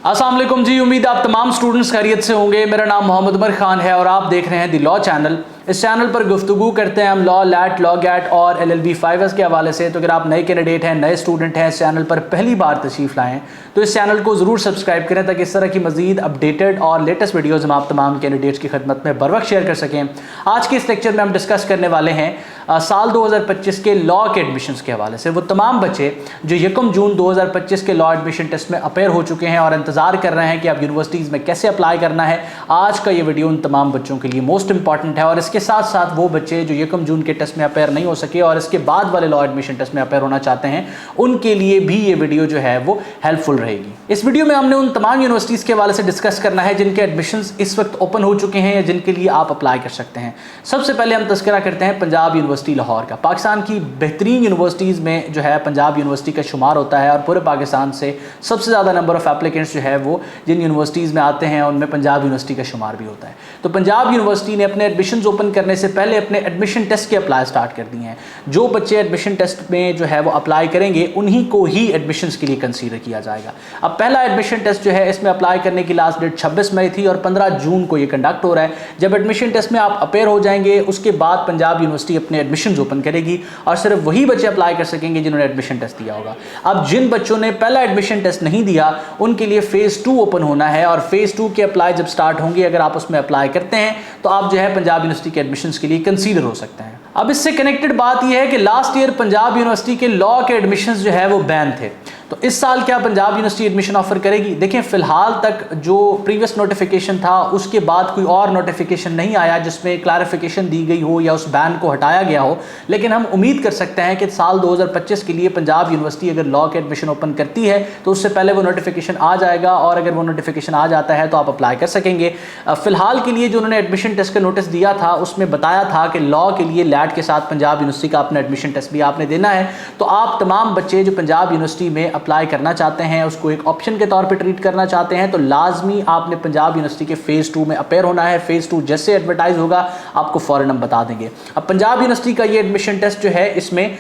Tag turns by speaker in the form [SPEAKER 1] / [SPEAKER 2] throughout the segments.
[SPEAKER 1] अस्सलाम वालेकुम जी। उम्मीद आप तमाम स्टूडेंट्स खैरियत से होंगे। मेरा नाम मोहम्मद उमर खान है और आप देख रहे हैं दी लॉ चैनल। इस चैनल पर गुफ्तगू करते हैं हम लॉ, लैट, लॉ गैट और LLB 5S के हवाले से। तो अगर आप नए कैंडिडेट हैं, नए स्टूडेंट हैं, इस चैनल पर पहली बार तशरीफ़ लाएँ तो इस चैनल को ज़रूर सब्सक्राइब करें ताकि इस तरह की मज़ीद अपडेटेड और लेटेस्ट वीडियोज़ हम आप तमाम कैंडिडेट्स की खिदमत में बर वक्त शेयर कर सकें। आज के इस लेक्चर में हम डिस्कस करने वाले हैं साल 2025 के लॉ के एडमिशन्स के हवाले से। वो तमाम बच्चे जो 1 जून 2025 के लॉ एडमिशन टेस्ट में अपेयर हो चुके हैं और इंतज़ार कर रहे हैं कि अब यूनिवर्सिटीज़ में कैसे अप्लाई करना है, आज का ये वीडियो उन तमाम बच्चों के लिए मोस्ट इंपॉर्टेंट है। और इसके साथ साथ वो बच्चे जो 1 जून के टेस्ट में अपेयर नहीं हो सके और इसके बाद वाले लॉ एडमिशन टेस्ट में अपेयर होना चाहते हैं, उनके लिए भी ये वीडियो जो है वो हेल्पफुल रहेगी। इस वीडियो में हमने उन तमाम यूनिवर्सिटीज़ के हवाले से डिस्कस करना है जिनके एडमिशन्स इस वक्त ओपन हो चुके हैं या जिनके लिए आप अप्लाई कर सकते हैं। सबसे पहले हम तस्करा करते हैं पंजाब यूनिवर्सिटी लाहौर का। पाकिस्तान की बेहतरीन यूनिवर्सिटीज़ में जो है पंजाब यूनिवर्सिटी का शुमार होता है और पूरे पाकिस्तान से सबसे ज़्यादा नंबर ऑफ एप्लीकेंट्स जो है वो जिन यूनिवर्सिटीज़ में आते हैं उनमें पंजाब यूनिवर्सिटी का शुमार भी होता है। तो पंजाब यूनिवर्सिटी ने अपने एडमिशन्स ओपन करने से पहले अपने एडमिशन टेस्ट के अप्लाई स्टार्ट कर दिए हैं। जो बच्चे एडमिशन टेस्ट में जो है वो अप्लाई करेंगे उन्हीं को ही एडमिशन्स के लिए कंसीडर किया जाएगा। अब पहला एडमिशन टेस्ट जो है इसमें अप्लाई करने की लास्ट डेट 26 मई थी और 15 जून को ये कंडक्ट हो रहा है। जब एडमिशन टेस्ट में आप अपेयर हो जाएंगे उसके बाद पंजाब यूनिवर्सिटी अपने एडमिशन्स ओपन करेगी और सिर्फ वही बच्चे अप्लाई कर सकेंगे जिन्होंने एडमिशन टेस्ट दिया होगा। अब जिन बच्चों ने पहला एडमिशन टेस्ट नहीं दिया उनके लिए फेज़ 2 ओपन होना है और फेज़ 2 के अप्लाई जब स्टार्ट होंगे, अगर आप उसमें अप्लाई करते हैं तो आप जो है पंजाब यूनिवर्सिटी के एडमिशन्स के लिए कंसीडर हो सकते हैं। अब इससे कनेक्टेड बात यह है कि लास्ट ईयर पंजाब यूनिवर्सिटी के लॉ के एडमिशन्स जो है वो बैन थे, तो इस साल क्या पंजाब यूनिवर्सिटी एडमिशन ऑफर करेगी? देखें, फिलहाल तक जो प्रीवियस नोटिफिकेशन था उसके बाद कोई और नोटिफिकेशन नहीं आया जिसमें क्लैरिफिकेशन दी गई हो या उस बैन को हटाया गया हो, लेकिन हम उम्मीद कर सकते हैं कि साल 2025 के लिए पंजाब यूनिवर्सिटी अगर लॉ के एडमिशन ओपन करती है तो उससे पहले वो नोटिफिकेशन आ जाएगा और अगर वो नोटिफिकेशन आ जाता है तो आप अप्लाई कर सकेंगे। फिलहाल के लिए जो उन्होंने एडमिशन टेस्ट का नोटिस दिया था उसमें बताया था कि लॉ के लिए लैट के साथ पंजाब यूनिवर्सिटी का अपना एडमिशन टेस्ट भी आपने देना है। तो आप तमाम बच्चे जो पंजाब यूनिवर्सिटी में अप्लाई करना चाहते हैं, उसको एक ऑप्शन के तौर पे ट्रीट करना चाहते हैं, तो लाजमी आपने पंजाब यूनिवर्सिटी के फेज़ 2 में अपेयर होना है। फेज़ 2 जैसे एडवर्टाइज होगा आपको फौरन हम बता देंगे। अब पंजाब यूनिवर्सिटी का ये एडमिशन टेस्ट जो है इसमें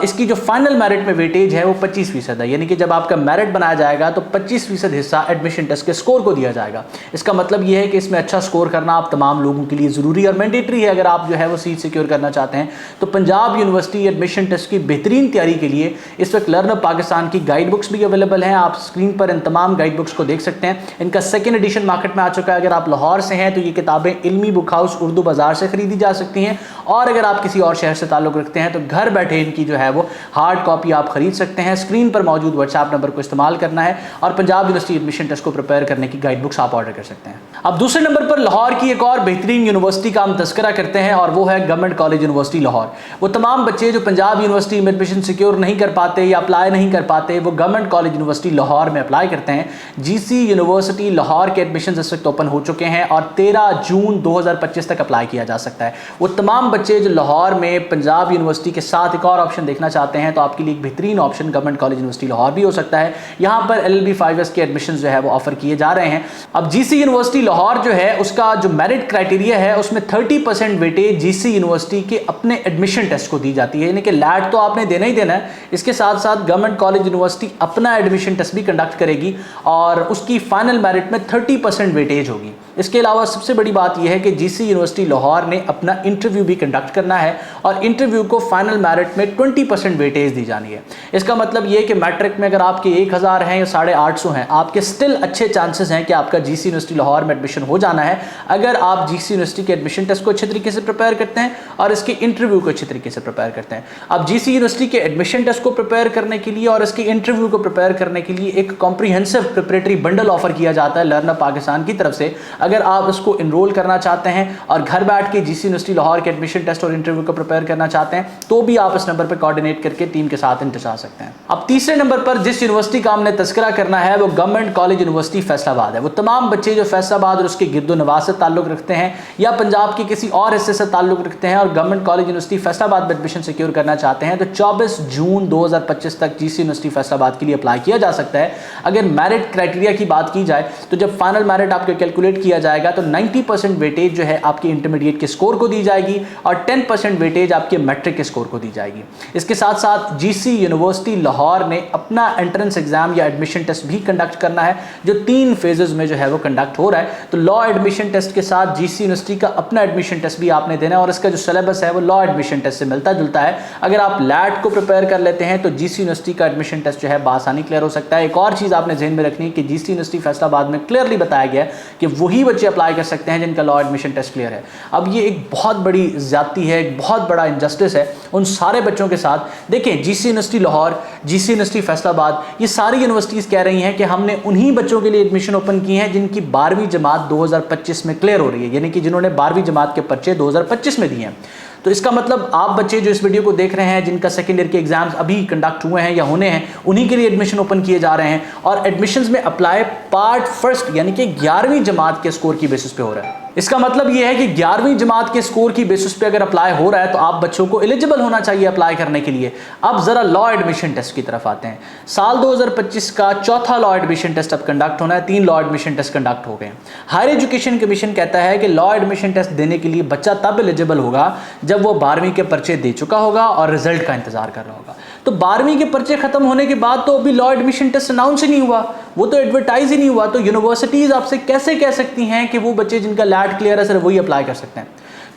[SPEAKER 1] इसकी जो फाइनल मेरिट में वेटेज है वो 25% है, यानी कि जब आपका मेरिट बनाया जाएगा तो 25% हिस्सा एडमिशन टेस्ट के स्कोर को दिया जाएगा। इसका मतलब ये है कि इसमें अच्छा स्कोर करना आप तमाम लोगों के लिए ज़रूरी और मैंडेटरी है अगर आप जो है वो सीट सिक्योर करना चाहते हैं। तो पंजाब यूनिवर्सिटी एडमिशन टेस्ट की बेहतरीन तैयारी के लिए इस वक्त लर्नर पाकिस्तान की गाइड बुक्स भी अवेलेबल हैं। आप स्क्रीन पर इन तमाम गाइड बुक्स को देख सकते हैं। इनका सेकंड एडिशन मार्केट में आ चुका है। अगर आप लाहौर से हैं तो ये किताबें इल्मी बुक हाउस उर्दू बाजार से खरीदी जा सकती हैं और अगर आप किसी और शहर से ताल्लुक़ रखते हैं तो घर बैठे इनकी जो है वो हार्ड कॉपी आप खरीद सकते हैं। स्क्रीन पर मौजूद व्हाट्सएप नंबर को इस्तेमाल करना है और पंजाब यूनिवर्सिटी एडमिशन टेस्ट को प्रिपेयर करने की गाइड बुक्स आप ऑर्डर कर सकते हैं। अब दूसरे नंबर पर लाहौर की एक और बेहतरीन यूनिवर्सिटी का हम तस्करा करते हैं और वो है गवर्नमेंट कॉलेज यूनिवर्सिटी लाहौर। वो तमाम बच्चे जो पंजाब यूनिवर्सिटी में एडमिशन सिक्योर नहीं कर पाते या अप्लाई नहीं कर पाते वो गवर्नमेंट कॉलेज यूनिवर्सिटी लाहौर में अप्लाई करते हैं। GC यूनिवर्सिटी लाहौर के एडमिशन इस वक्त ओपन हो चुके हैं और 13 जून 2025 तक अप्लाई किया जा सकता है। वो तमाम बच्चे जो लाहौर में पंजाब यूनिवर्सिटी के साथ एक और ऑप्शन देखना चाहते हैं तो आपके लिए एक बेहतरीन option government college university Lahore भी हो सकता है। यहाँ पर LLB 5S के एडमिशन जो है वो ऑफर किए जा रहे हैं। अब GC यूनिवर्सिटी लाहौर जो है उसका जो मेरिट क्राइटेरिया है उसमें 30% वेटेज GC यूनिवर्सिटी के अपने एडमिशन टेस्ट को दी जाती है, यानी कि लैट तो आपने देना ही देना है, इसके साथ साथ गवर्नमेंट कॉलेज यूनिवर्सिटी अपना एडमिशन टेस्ट भी कंडक्ट करेगी और उसकी फाइनल मेरिट में 30% वेटेज होगी। इसके अलावा सबसे बड़ी बात यह है कि GC यूनिवर्सिटी लाहौर ने अपना इंटरव्यू भी कंडक्ट करना है और इंटरव्यू को फाइनल मेरिट में 20% वेटेज दी जानी है। इसका मतलब यह कि मैट्रिक में अगर आपके 1000 हैं या 850 हैं, आपके स्टिल अच्छे चांसेस हैं कि आपका GC यूनिवर्सिटी लाहौर में एडमिशन हो जाना है अगर आप GC यूनिवर्सिटी के एडमिशन टेस्ट को अच्छे तरीके से प्रिपेयर करते हैं और इसके इंटरव्यू को अच्छे तरीके से प्रिपेयर करते हैं। अब GC यूनिवर्सिटी के एडमिशन टेस्ट को प्रिपेयर करने के लिए और इसके इंटरव्यू को प्रिपेयर करने के लिए एक कॉम्प्रिहेंसिव प्रिपरेटरी बंडल ऑफर किया जाता है लर्नर पाकिस्तान की तरफ से। अगर आप इसको इनरोल करना चाहते हैं और घर बैठ के GC यूनिवर्सिटी लाहौर के एडमिशन टेस्ट और इंटरव्यू को प्रिपेयर करना चाहते हैं तो भी आप इस नंबर पर कोऑर्डिनेट करके टीम के साथ इंटरेस्ट आ सकते हैं। अब तीसरे नंबर पर जिस यूनिवर्सिटी का हमने तस्करा करना है वो गवर्नमेंट कॉलेज यूनिवर्सिटी फैसलाबाद है। वो तमाम बच्चे जो फैसलाबाद और उसके गिरदोनवाज से ताल्लुक रखते हैं या पंजाब के किसी और हिस्से से ताल्लुक रखते हैं और गवर्नमेंट कॉलेज यूनिवर्सिटी फैसलाबाद में एडमिशन सिक्योर करना चाहते हैं तो 24 जून 2025 तक GC यूनिवर्सिटी फैसलाबाद फैसलाबाद के लिए अप्लाई किया जा सकता है। अगर मेरिट क्राइटेरिया की बात की जाए तो जब फाइनल मेरिट आपके कैलकुलेट किया जाएगा तो 90% वेटेज जो है आपके इंटरमीडिएट के स्कोर को दी जाएगी और 10% वेटेज आपके मैट्रिक के स्कोर को दी जाएगी। इसके साथ साथ जीसी यूनिवर्सिटी लाहौर ने अपना एंट्रेंस एग्जाम या एडमिशन टेस्ट भी कंडक्ट करना है, जो 3 फेजेस में जो है वो कंडक्ट हो रहा है। तो लॉ एडमिशन टेस्ट के साथ जीसी यूनिवर्सिटी का अपना एडमिशन टेस्ट भी आपने देना है और इसका जो सिलेबस है वो लॉ एडमिशन टेस्ट से मिलता जुलता है। अगर आप लैट को प्रिपेयर कर लेते हैं तो जीसी यूनिवर्सिटी का एडमिशन टेस्ट जो है बासानी क्लियर हो सकता है। एक और चीज़ आपने ध्यान में रखनी है कि जीसी यूनिवर्सिटी फैसलाबाद में क्लियरली बताया गया है कि वही बच्चे अप्लाई कर सकते हैं जिनका लॉ एडमिशन टेस्ट क्लियर है। अब ये एक बहुत बड़ी ज्यादती है, एक बहुत बड़ा इनजस्टिस है उन सारे बच्चों के साथ। देखें, GC university Lahore, GC university Faisalabad, ये सारी यूनिवर्सिटीज़ कह रही हैं कि हमने उन्हीं बच्चों के लिए एडमिशन ओपन किए हैं जिनकी 12वीं जमात 2025 में क्लियर हो रही है, यानी कि जिन्होंने 12वीं जमात के पर्चे 2025 में दिए हैं। तो इसका मतलब आप बच्चे जो इस वीडियो को देख रहे हैं जिनका सेकेंड ईयर के एग्जाम्स अभी कंडक्ट हुए हैं या होने हैं, उन्हीं के लिए एडमिशन ओपन किए जा रहे हैं और एडमिशन्स में अप्लाई पार्ट फर्स्ट यानी कि 11वीं जमात के स्कोर की बेसिस पे हो रहा है। इसका मतलब यह है कि 11वीं जमात के स्कोर की बेसिस पे अगर अप्लाई हो रहा है तो आप बच्चों को एलिजिबल होना चाहिए अप्लाई करने के लिए। अब जरा लॉ एडमिशन टेस्ट की तरफ आते हैं। साल 2025 का चौथा लॉ एडमिशन टेस्ट अब कंडक्ट होना है। 3 लॉ एडमिशन टेस्ट कंडक्ट हो गए। हायर एजुकेशन कमीशन कहता है कि लॉ एडमिशन टेस्ट देने के लिए बच्चा तब एलिजिबल होगा जब वो 12वीं के पर्चे दे चुका होगा और रिजल्ट का इंतजार कर रहा होगा। तो 12वीं के पर्चे खत्म होने के बाद तो अभी लॉ एडमिशन टेस्ट अनाउंस ही नहीं हुआ, वो तो एडवर्टाइज ही नहीं हुआ। तो यूनिवर्सिटीज आपसे कैसे कह सकती हैं कि वो बच्चे जिनका लैट क्लियर है सिर्फ वही अप्लाई कर सकते हैं?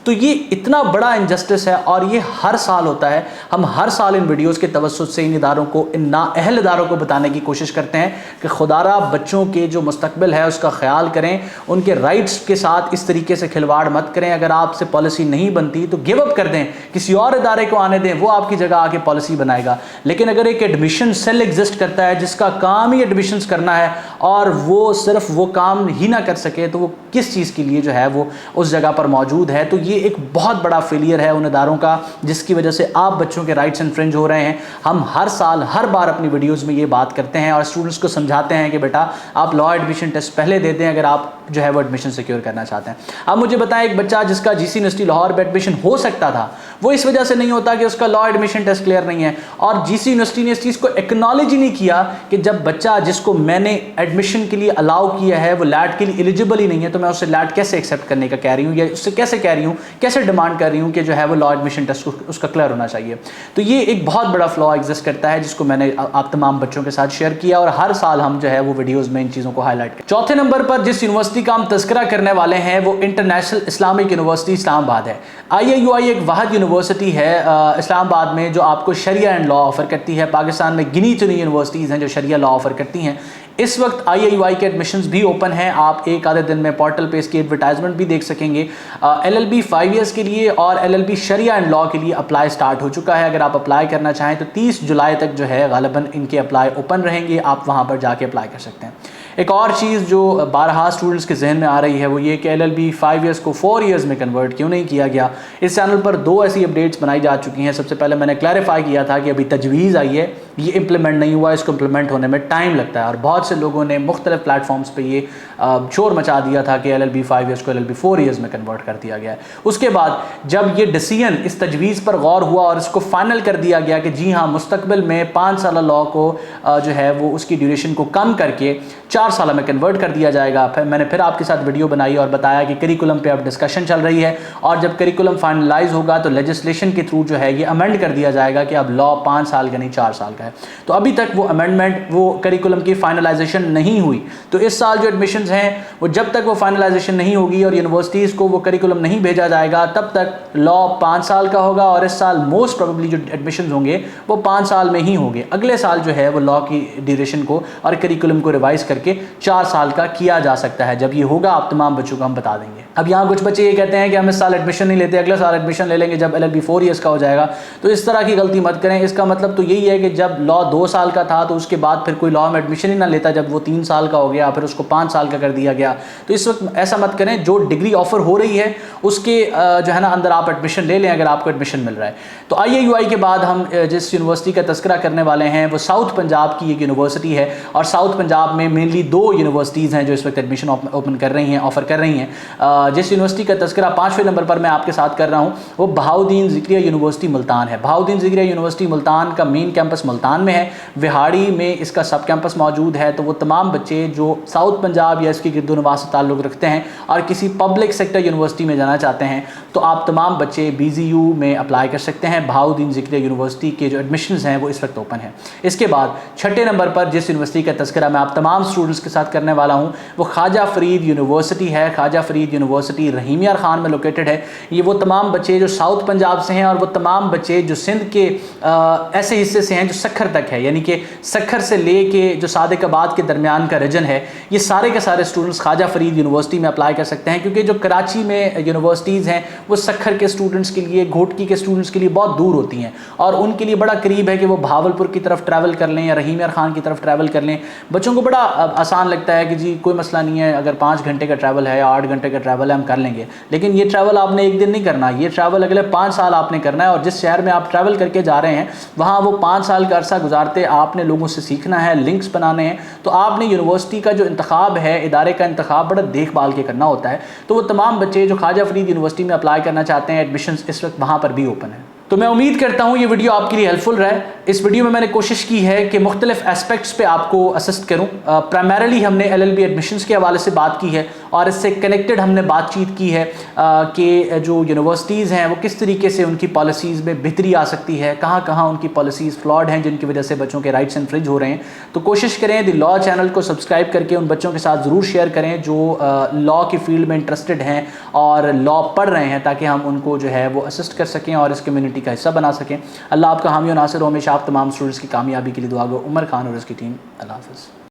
[SPEAKER 1] तो ये इतना बड़ा इंजस्टिस है और ये हर साल होता है। हम हर साल इन वीडियोस के तवज्जुह से इन इदारों को, इन नाअहल इदारों को बताने की कोशिश करते हैं कि खुदारा बच्चों के जो मुस्तकबिल है उसका ख्याल करें, उनके राइट्स के साथ इस तरीके से खिलवाड़ मत करें। अगर आपसे पॉलिसी नहीं बनती तो गिव अप कर दें, किसी और इदारे को आने दें, वो आपकी जगह आके पॉलिसी बनाएगा। लेकिन अगर एक एडमिशन सेल एग्जिस्ट करता है जिसका काम ही एडमिशन्स करना है और वो सिर्फ वो काम ही ना कर सके तो वो किस चीज़ के लिए जो है वो उस जगह पर मौजूद है? तो ये एक बहुत बड़ा फेलियर है उन इदारों का जिसकी वजह से आप बच्चों के राइट्स इन्फ्रिंज हो रहे हैं। हम हर साल हर बार अपनी वीडियोस में ये बात करते हैं और स्टूडेंट्स को समझाते हैं कि बेटा आप लॉ एडमिशन टेस्ट पहले दे दें अगर आप जो है वो एडमिशन सिक्योर करना चाहते हैं। अब मुझे बताएं, एक बच्चा जिसका जीसी यूनिवर्सिटी लाहौर में एडमिशन हो सकता था वो इस वजह से नहीं होता कि उसका लॉ एडमिशन टेस्ट क्लियर नहीं है और जीसी यूनिवर्सिटी ने इस चीज़ को एक्नॉलेज ही नहीं किया कि जब बच्चा जिसको मैंने एडमिशन के लिए अलाउ किया है वो लैट के लिए एलिजिबल ही नहीं है तो मैं उससे लैट कैसे एक्सेप्ट करने का कह रही हूँ या उससे कैसे कह रही हूँ, कैसे डिमांड कर रही हूँ कि जो है वो लॉ एडमिशन टेस्ट उसका क्लियर होना चाहिए। तो ये एक बहुत बड़ा फ्लॉ एग्जिस्ट करता है जिसको मैंने आप तमाम बच्चों के साथ शेयर किया और हर साल हम जो है वो वीडियोस में इन चीज़ों को हाईलाइट करें। चौथे नंबर पर जिस यूनिवर्सिटी का हम तज़किरा करने वाले हैं वो इंटरनेशनल इस्लामिक यूनिवर्सिटी इस्लामाबाद है। IIUI एक वाहिद यूनिवर्सिटी है इस्लामाबाद में जो आपको शरिया एंड लॉ ऑफर करती है। पाकिस्तान में गिनी चुनी यूनिवर्सिटीज़ हैं जो शरिया लॉ ऑफर करती हैं। इस वक्त IIUI के एडमिशन्स भी ओपन हैं। आप एक आधे दिन में पोर्टल पे इसकी एडवर्टाइजमेंट भी देख सकेंगे। LLB 5 ईयर्स के लिए और LLB शरिया एंड लॉ के लिए अप्लाई स्टार्ट हो चुका है। अगर आप अप्लाई करना चाहें तो 30 जुलाई तक जो है गालिबन इनके अप्लाई ओपन रहेंगे, आप वहाँ पर जाके अप्लाई कर सकते हैं। एक और चीज़ जो बारहा स्टूडेंट्स के जहन में आ रही है वो ये कि LLB 5 ईयर्स को 4 ईयर्स में कन्वर्ट क्यों नहीं किया गया। इस चैनल पर 2 ऐसी अपडेट्स बनाई जा चुकी हैं। सबसे पहले मैंने क्लैरिफाई किया था कि अभी तजवीज़ आई है, ये इम्प्लीमेंट नहीं हुआ, इसको इम्प्लीमेंट होने में टाइम लगता है और बहुत से लोगों ने मुख्तलिफ प्लेटफॉर्म्स पे ये शोर मचा दिया था कि LLB 5 ईयर्स को LLB 4 ईयर्स में कन्वर्ट कर दिया गया है। उसके बाद जब ये डिसीजन, इस तजवीज़ पर गौर हुआ और इसको फाइनल कर दिया गया कि जी हाँ मुस्तकबिल में 5 साल लॉ को जो है वो उसकी ड्यूरेशन को कम करके 4 साल में कन्वर्ट कर दिया जाएगा। फिर मैंने आपके साथ वीडियो बनाई और बताया कि करिकुलम पे अब डिस्कशन चल रही है और जब करिकुलम फाइनलाइज होगा तो लेजिस्लेशन के थ्रू जो है ये अमेंड कर दिया जाएगा कि अब लॉ 5 साल का नहीं 4 साल का है। तो अभी तक वो अमेंडमेंट, वो करिकुलम की फाइनलाइजेशन नहीं हुई। तो इस साल जो एडमिशन्स हैं वो जब तक वो फाइनलाइजेशन नहीं होगी और यूनिवर्सिटीज़ को वो करिकुलम नहीं भेजा जाएगा तब तक लॉ 5 साल का होगा और इस साल मोस्ट प्रोबेबली जो एडमिशन्स होंगे वो 5 साल में ही होंगे। अगले साल जो है वो लॉ की ड्यूरेशन को और करिकुलम को रिवाइज करके 4 साल का किया जा सकता है। जब ये होगा आप तमाम बच्चों को हम बता देंगे। अब यहाँ कुछ बच्चे ये कहते हैं कि हम इस साल एडमिशन नहीं लेते, अगले साल एडमिशन ले लेंगे जब LLB 4 ईयर्स का हो जाएगा। तो इस तरह की गलती मत करें। इसका मतलब तो यही है कि जब लॉ 2 साल का था तो उसके बाद फिर कोई लॉ में एडमिशन ही ना लेता, जब वो 3 साल का हो गया फिर उसको 5 साल का कर दिया गया। तो इस वक्त ऐसा मत करें। जो डिग्री ऑफर हो रही है उसके जो है ना अंदर आप एडमिशन ले लें अगर आपको एडमिशन मिल रहा है। तो IIUI के बाद हम जिस यूनिवर्सिटी का तस्करा करने वाले हैं वो साउथ पंजाब की एक यूनिवर्सिटी है और साउथ पंजाब में मेनली 2 यूनिवर्सिटीज़ हैं जो इस वक्त एडमिशन ओपन कर रही हैं, ऑफर कर रही हैं। जिस यूनिवर्सिटी का तस्करा 5वें नंबर पर मैं आपके साथ कर रहा हूँ वो बहाउद्दीन ज़िक्रिया यूनिवर्सिटी मुल्तान है। बहाउद्दीन ज़िक्रिया यूनिवर्सिटी मुल्तान का मेन कैंपस मुल्तान में है, विहाड़ी में इसका सब कैंपस मौजूद है। तो वो तमाम बच्चे जो साउथ पंजाब या इसकी गिरदोनवास से ताल्लुक़ रखते हैं और किसी पब्लिक सेक्टर यूनिवर्सिटी में जाना चाहते हैं तो आप तमाम बच्चे BZU में अप्लाई कर सकते हैं। बहाउद्दीन ज़िक्रिया यूनिवर्सिटी के जो एडमिशन्स हैं वो इस वक्त ओपन है। इसके बाद 6ठे नंबर पर जिस यूनिवर्सिटी का तस्करा मैं आप तमाम स्टूडेंट्स के साथ करने वाला हूँ वो ख्वाजा फरीद यूनिवर्सिटी है। ख्वाजा फरीद यूनिवर्सिटी रहीम यार खान में लोकेटेड है। ये वो तमाम बच्चे जो साउथ पंजाब से हैं और वो तमाम बच्चे जो सिंध के ऐसे हिस्से से हैं जो सखर तक है, यानी कि सखर से ले के जो सादिकाबाद के दरमियान का रीजन है, ये सारे के सारे स्टूडेंट्स ख्वाजा फरीद यूनिवर्सिटी में अप्लाई कर सकते हैं। क्योंकि जो कराची में यूनिवर्सिटीज़ हैं वो सखर के स्टूडेंट्स के लिए, घोटकी के स्टूडेंट्स के लिए बहुत दूर होती हैं और उनके लिए बड़ा करीब है कि वो भावलपुर की तरफ ट्रैवल कर लें या रहीम यार खान की तरफ ट्रैवल कर लें। बच्चों को बड़ा आसान लगता है कि जी कोई मसला नहीं है, अगर 5 घंटे का ट्रैवल है या 8 घंटे का ट्रैवल है हम कर लेंगे। लेकिन ये ट्रैवल आपने एक दिन नहीं करना, ये ट्रैवल अगले 5 साल आपने करना है। और जिस शहर में आप ट्रैवल करके जा रहे हैं वहाँ वो 5 साल का अरसा गुजारते आपने लोगों से सीखना है, लिंक्स बनाने हैं। तो आपने यूनिवर्सिटी का जो इंतखाब है, इदारे का इंतखाब बड़ा देखभाल के करना होता है। तो वो तमाम बच्चे जो ख्वाजा फरीद यूनिवर्सिटी में अप्लाई करना चाहते हैं, एडमिशन इस वक्त वहाँ पर भी ओपन है। तो मैं उम्मीद करता हूँ ये वीडियो आपके लिए हेल्पफुल रहा है। इस वीडियो में मैंने कोशिश की है कि मुख्तलिफ एस्पेक्ट्स पे आपको असिस्ट करूँ। प्राइमरीली हमने LLB एडमिशन्स के हवाले से बात की है और इससे कनेक्टेड हमने बातचीत की है कि जो यूनिवर्सिटीज़ हैं वो किस तरीके से उनकी पॉलिसीज़ में बेहतरी आ सकती है, कहाँ कहाँ उनकी पॉलिसीज़ फ्लॉड हैं जिनकी वजह से बच्चों के राइट्स इन्फ्रिंज हो रहे हैं। तो कोशिश करें द लॉ चैनल को सब्सक्राइब करके उन बच्चों के साथ ज़रूर शेयर करें जो लॉ की फील्ड में इंटरेस्टेड हैं और लॉ पढ़ रहे हैं, ताकि हम उनको जो है वो असिस्ट कर सकें और इस कम्युनिटी का हिस्सा बना सकें। अल्लाह आपका हामी और नासिर हो। हमेशा आप तमाम स्टूडेंट्स की कामयाबी के लिए दुआ गो। उमर खान और उसकी टीम। अल्लाह हाफ़िज़।